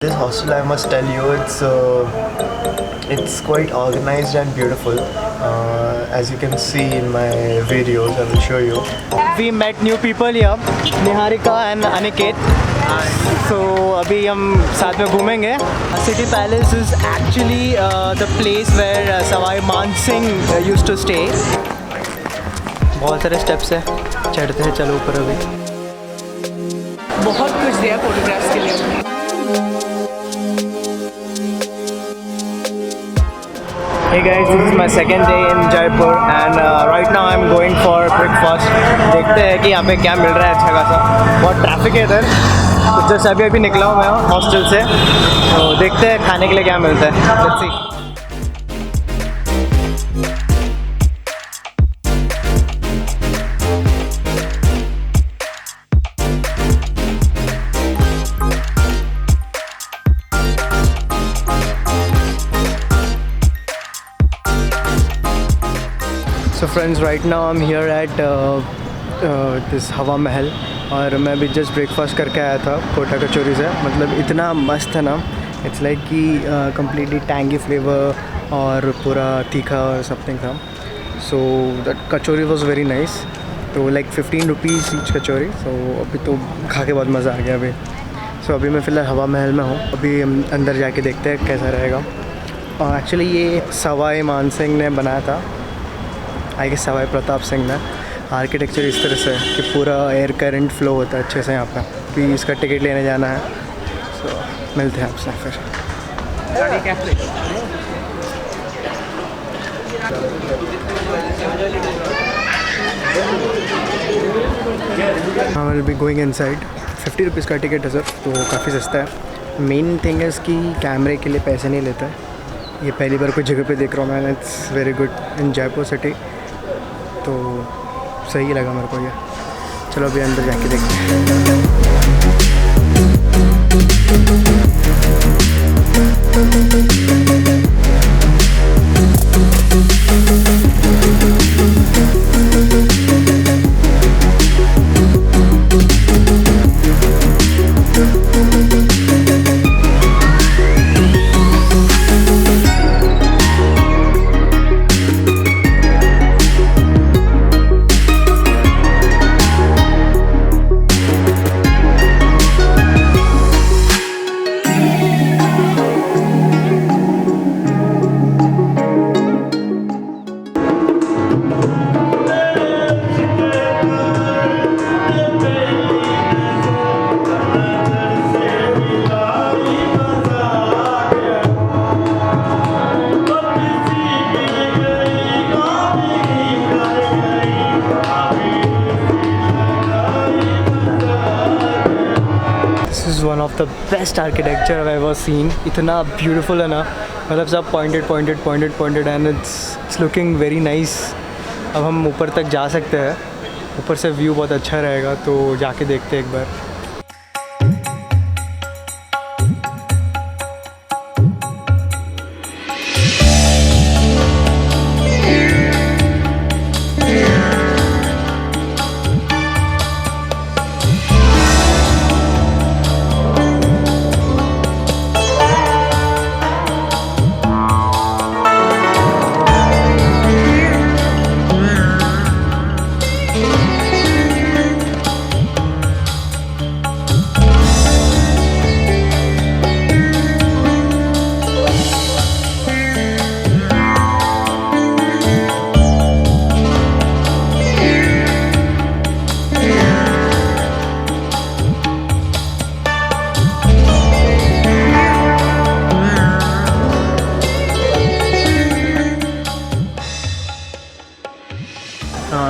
This hostel, I must tell you, it's quite organized and beautiful. As you can see in my videos, I will show you. We met new people here, Niharika and Aniket. So अभी हम साथ में घूमेंगे. City Palace is actually the place where Sawai मान Singh used to stay. बहुत सारे steps है, चढ़ते हैं. चलो ऊपर. अभी बहुत कुछ दिया फोटोग्राफ्स के लिए. Hey guys, this is my second day in Jaipur and right now I'm going for breakfast. देखते हैं कि यहाँ पे क्या मिल रहा है अच्छा खासा. बहुत ट्रैफिक है इधर. तो जस्ट अभी निकला हूँ मैं हॉस्टल से. तो देखते हैं खाने के लिए क्या मिलता है. Let's see. So friends, right now I'm here at this Hawa Mahal और मैं अभी जस्ट ब्रेकफास्ट करके आया था कोटा कचौरी से. मतलब इतना मस्त है ना. इट्स लाइक कि कम्प्लीटली टैंगी फ्लेवर और पूरा तीखा और समथिंग था. So that kachori was very nice. तो लाइक 15 रुपीज़ ईच कचौरी. सो अभी तो खा के बहुत मज़ा आ गया अभी. सो अभी मैं फ़िलहाल हवा महल में हूँ. अभी अंदर जाके देखते हैं कैसा रहेगा. एक्चुअली ये सवाई मान सिंह ने बनाया था. आई गेस सवाई प्रताप सिंह ने. आर्किटेक्चर इस तरह से है कि पूरा एयर करंट फ्लो होता है अच्छे से यहाँ पे. फिर इसका टिकट लेने जाना है. सो मिलते हैं आपसे फिर. हाँ, will be going inside. 50 rupees का टिकट है सर. तो काफ़ी सस्ता है. मेन थिंग है कि कैमरे के लिए पैसे नहीं लेता है. ये पहली बार कोई जगह पे देख रहा हूँ मैं. It's very good in Jaipur city. तो सही लगा मेरे को ये. चलो अभी अंदर जाके देखते हैं. One of the best architecture I ever seen. इतना ब्यूटीफुल है ना. मतलब सब pointed and it's looking very nice. अब हम ऊपर तक जा सकते हैं. ऊपर से व्यू बहुत अच्छा रहेगा. तो जाके देखते हैं एक बार.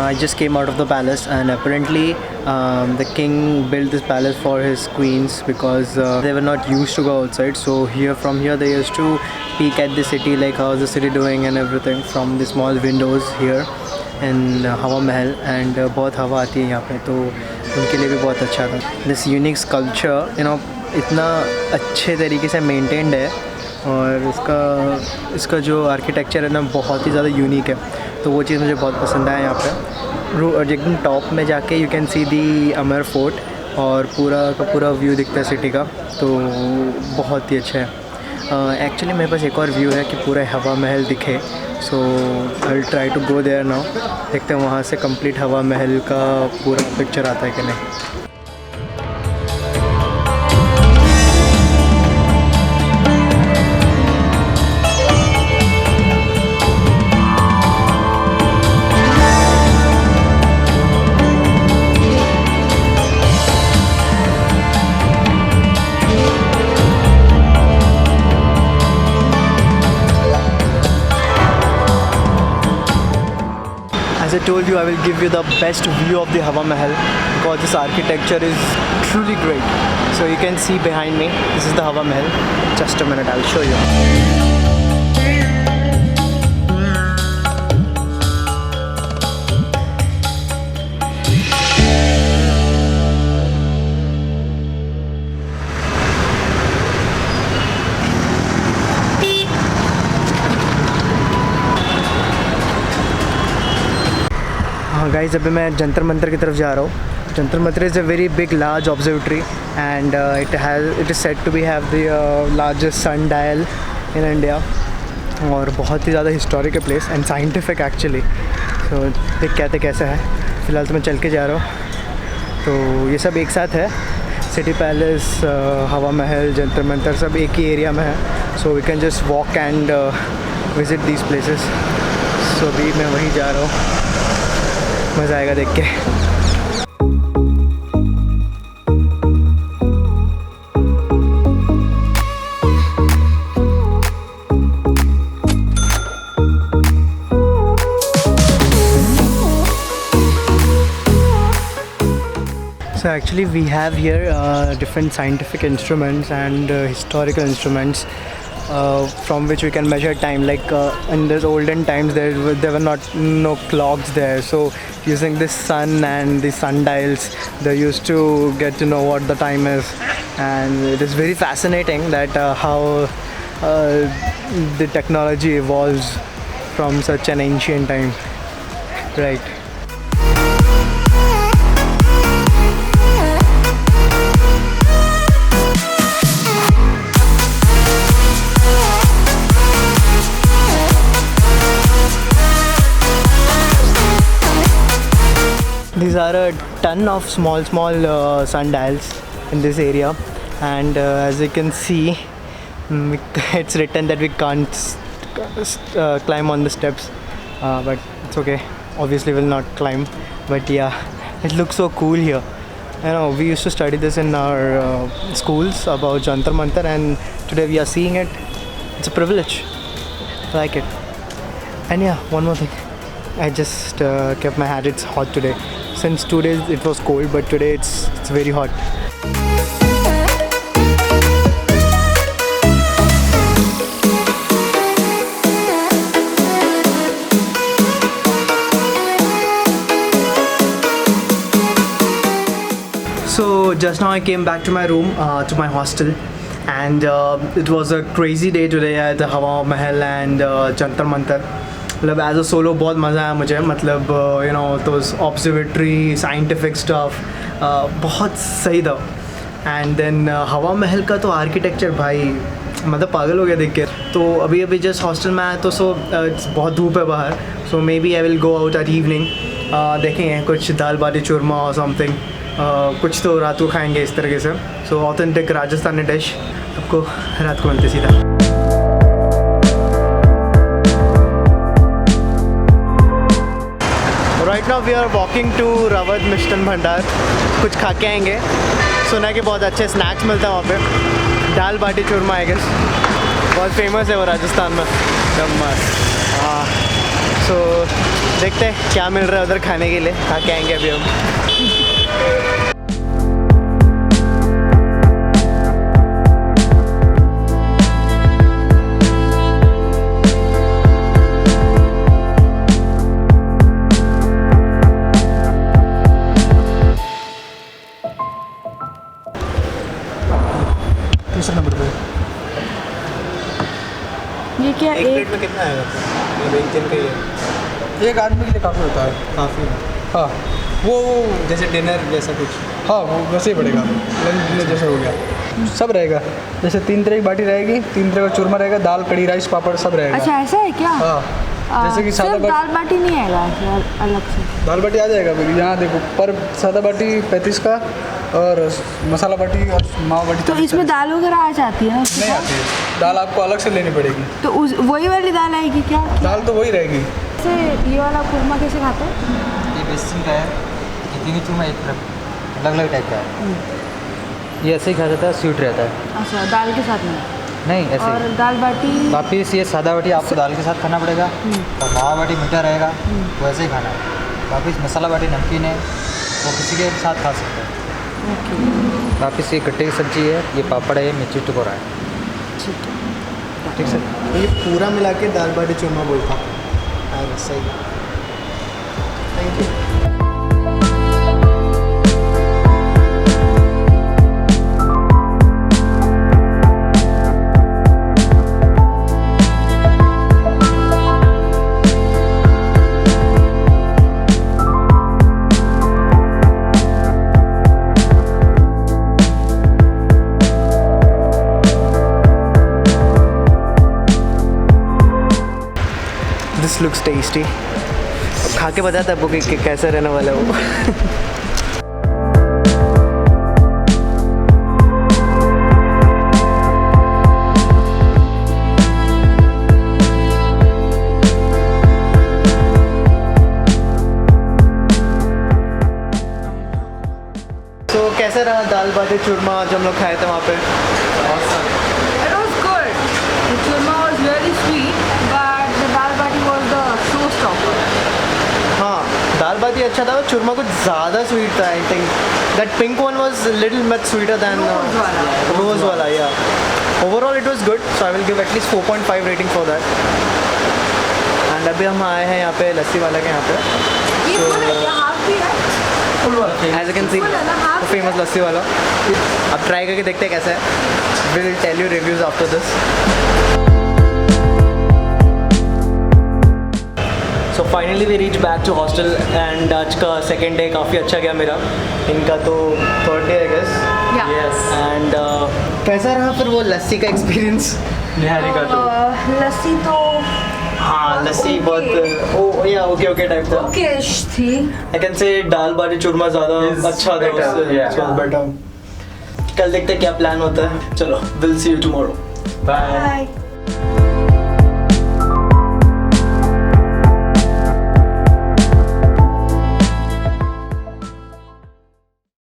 I just came out of the palace and apparently the king built this palace for his queens because they were not used to go outside. So from here they used to peek at the city, like how's the city doing and everything from the small windows here in Hawa Mahal. And बहुत हवा आती है यहाँ पे. तो उनके लिए भी बहुत अच्छा था. This unique sculpture, इतना अच्छे तरीके से मेंटेन्ड है. और इसका जो आर्किटेक्चर है ना बहुत ही ज़्यादा यूनिक है. तो वो चीज़ मुझे बहुत पसंद आया यहाँ पे. एकदम टॉप में जाके you can C the Amar fort और पूरा का पूरा व्यू दिखता है सिटी का, तो बहुत ही अच्छा है। एक्चुअली मेरे पास एक और व्यू है कि पूरा हवा महल दिखे, so I will try to go there now. देखते हैं वहाँ से कंप्लीट हवा महल का पूरा पिक्चर आता है कि नहीं। As I told you, I will give you the best view of the Hawa Mahal because this architecture is truly great. So you can see behind me, this is the Hawa Mahal. Just a minute, I will show you. हाँ guys, अभी मैं जंतर मंतर की तरफ जा रहा हूँ। Jantar Mantar is a very big large observatory and it is said to be have the largest sundial in India, और बहुत ही ज़्यादा historical place and scientific actually. तो देख कहते कैसा है। फ़िलहाल तो मैं चल के जा रहा हूँ। तो ये सब एक साथ है, सिटी पैलेस, हवा महल, जंतर मंतर सब एक ही एरिया में है। So we can just walk and visit these places. So अभी मैं वहीं जा रहा हूँ, मज़ा आएगा देख के। So actually we have here different scientific instruments and historical instruments from which we can measure time. Like in those olden times there were no clocks there, so using this sun and the sundials they used to get to know what the time is. And it is very fascinating that how the technology evolves from such an ancient time, right? These are a ton of small sundials in this area, and as you can see, it's written that we can't climb on the steps, but it's okay. Obviously we'll not climb, but yeah, it looks so cool here. You know, we used to study this in our schools about Jantar Mantar, and today we are seeing it. It's a privilege. I like it. And yeah, one more thing, I just kept my hat. It's hot today. Since 2 days it was cold, but today it's very hot. So just now I came back to my room, to my hostel, and it was a crazy day today at the Hawa Mahal and Jantar Mantar. मतलब as a solo बहुत मज़ा आया मुझे, मतलब you know तो observatory scientific stuff बहुत सही था। एंड देन हवा महल का तो आर्किटेक्चर भाई मतलब पागल हो गया देख के। तो अभी जस्ट हॉस्टल में आया, तो बहुत धूप है बाहर, so maybe I will go out at evening. देखेंगे कुछ दाल बाटी चूरमा और समथिंग, कुछ तो रात को खाएंगे इस तरीके से। सो ऑथेंटिक राजस्थानी डिश आपको रात को मिलते सीधा। Right now we are walking to Rawat Mishtan Bhandar, कुछ खा के आएंगे। सुना कि बहुत अच्छे स्नैक्स मिलते हैं वहाँ पे, दाल बाटी चूरमा आई गेस, बहुत फेमस है वो राजस्थान में। हाँ, सो देखते हैं क्या मिल रहा है उधर खाने के लिए, खा के आएंगे अभी हम। ये क्या एक प्लेट में कितना आएगा? मतलब एक दिन का ही है? एक आदमी के लिए काफ़ी होता है। काफ़ी। हाँ, वो जैसे डिनर जैसा कुछ। हाँ वो वैसे ही पड़ेगा, लंच डिनर जैसे हो गया, सब रहेगा। जैसे 3 तरह की बाटी रहेगी, 3 तरह का चूरमा रहेगा, दाल कड़ी राइस पापड़ सब रहेगा। अच्छा ऐसा है क्या? हाँ जैसे कि सादा सिर्फ दाल बाटी नहीं आएगा अलग से? दाल बाटी आ जाएगा बेबी, यहाँ देखो पर सादा बाटी 35 का और मसाला बाटी और मावा बाटी। तो इसमें दाल वगैरह आ जाती है ना? नहीं आती है, दाल आपको अलग से लेनी पड़ेगी। तो उस वही वाली दाल आएगी क्या? दाल तो वही रहेगी। जैसे ये वाला कुरमा कैसे खाते हैं? ये बेसन का है, ये तीनों चूरमा एक तरफ अलग अलग टाइप का है। ये ऐसे ही खा जाता है, स्वीट रहता है। अच्छा दाल के साथ में? नहीं ऐसे और ही। दाल बाटी? वापिस ये सादा बाटी आपको दाल के साथ खाना पड़ेगा और मावा बाटी मीठा रहेगा, वैसे ही खाना है। वापिस मसाला बाटी नमकीन है, वो किसी के साथ खा सकते हैं। वापिस ये गट्टे की सब्जी है, ये पापड़ है, ये मिर्ची टुकोरा है। ठीक सर, तो ये पूरा मिला के दाल बाटी चूरमा बोलता। अरे सही, thank you. This looks tasty. अब खा के बताता है आपको कि कैसा रहने वाला है वो। तो कैसा रहा दाल बाटी चूरमा जब हम लोग खाए थे वहाँ पे? It was good. The churma was really sweet, but the dal bati was the showstopper. हाँ दाल बाटी अच्छा था, चूरमा कुछ ज़्यादा स्वीट था। I think that pink one was little much sweeter than rose वाला। या overall it was good, so I will give at least 4.5 rating for that. And अभी हम आए हैं यहाँ पे लस्सी वाला के यहाँ पे। ये full है, half भी है? As you can see famous lassi वाला। अब ट्राई करके देखते हैं कैसा है। Will tell you reviews after this. So finally we reach back to hostel and आज का सेकेंड डे काफ़ी अच्छा गया मेरा। इनका तो third day I guess. Yeah. And कैसा रहा फिर वो लस्सी का एक्सपीरियंस? निहारी का तो लस्सी तो हाँ लस्सी okay. बहुत ओ या ओके टाइप था। ओके थी। आई कैन से दाल बाटी चूरमा ज़्यादा अच्छा था उससे। बेटर। कल देखते हैं क्या प्लान होता है। चलो will see you tomorrow. Bye.